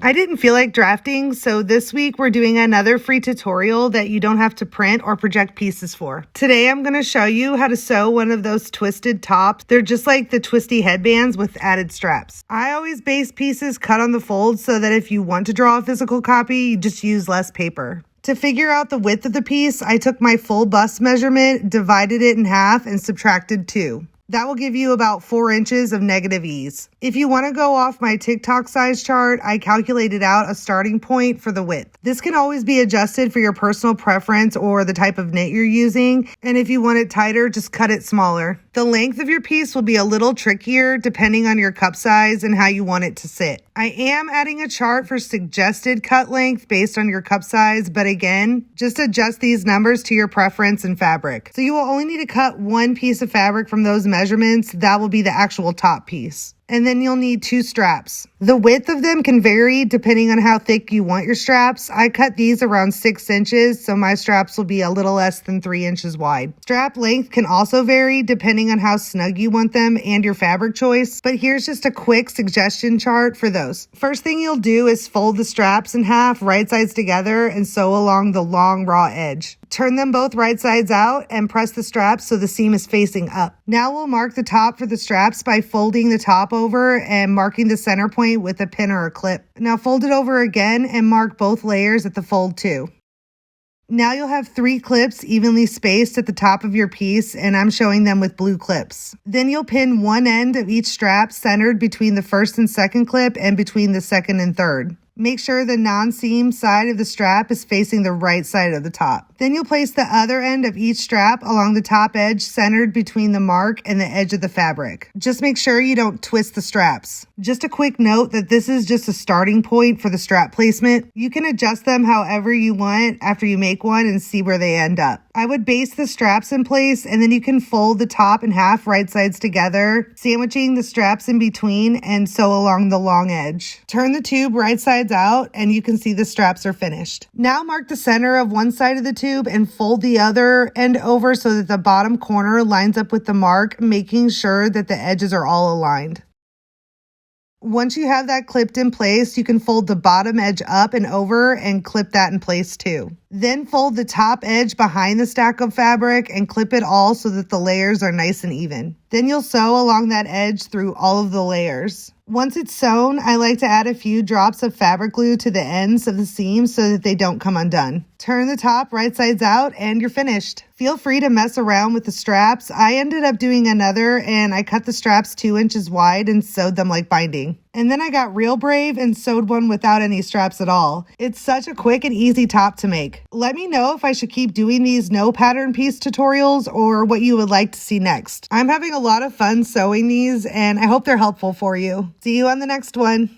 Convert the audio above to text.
I didn't feel like drafting, so this week we're doing another free tutorial that you don't have to print or project pieces for. Today I'm going to show you how to sew one of those twisted tops. They're just like the twisty headbands with added straps. I always base pieces cut on the fold so that if you want to draw a physical copy, you just use less paper. To figure out the width of the piece, I took my full bust measurement, divided it in half, and subtracted 2. That will give you about 4 inches of negative ease. If you want to go off my TikTok size chart, I calculated out a starting point for the width. This can always be adjusted for your personal preference or the type of knit you're using. And if you want it tighter, just cut it smaller. The length of your piece will be a little trickier depending on your cup size and how you want it to sit. I am adding a chart for suggested cut length based on your cup size, but again, just adjust these numbers to your preference and fabric. So you will only need to cut one piece of fabric from those measurements. That will be the actual top piece. And then you'll need 2 straps. The width of them can vary depending on how thick you want your straps. I cut these around 6 inches, so my straps will be a little less than 3 inches wide. Strap length can also vary depending on how snug you want them and your fabric choice, but here's just a quick suggestion chart for those. First thing you'll do is fold the straps in half, right sides together, and sew along the long raw edge. Turn them both right sides out and press the straps so the seam is facing up. Now we'll mark the top for the straps by folding the top over and marking the center point with a pin or a clip. Now fold it over again and mark both layers at the fold too. Now you'll have 3 clips evenly spaced at the top of your piece, and I'm showing them with blue clips. Then you'll pin one end of each strap centered between the first and second clip and between the second and third. Make sure the non-seam side of the strap is facing the right side of the top. Then you'll place the other end of each strap along the top edge centered between the mark and the edge of the fabric. Just make sure you don't twist the straps. Just a quick note that this is just a starting point for the strap placement. You can adjust them however you want after you make one and see where they end up. I would base the straps in place and then you can fold the top in half right sides together, sandwiching the straps in between and sew along the long edge. Turn the tube right sides out and you can see the straps are finished. Now mark the center of one side of the tube and fold the other end over so that the bottom corner lines up with the mark, making sure that the edges are all aligned. Once you have that clipped in place, you can fold the bottom edge up and over and clip that in place too. Then fold the top edge behind the stack of fabric and clip it all so that the layers are nice and even. Then you'll sew along that edge through all of the layers. Once it's sewn, I like to add a few drops of fabric glue to the ends of the seams so that they don't come undone. Turn the top right sides out and you're finished. Feel free to mess around with the straps. I ended up doing another and I cut the straps 2 inches wide and sewed them like binding. And then I got real brave and sewed one without any straps at all. It's such a quick and easy top to make. Let me know if I should keep doing these no pattern piece tutorials or what you would like to see next. I'm having a lot of fun sewing these and I hope they're helpful for you. See you on the next one.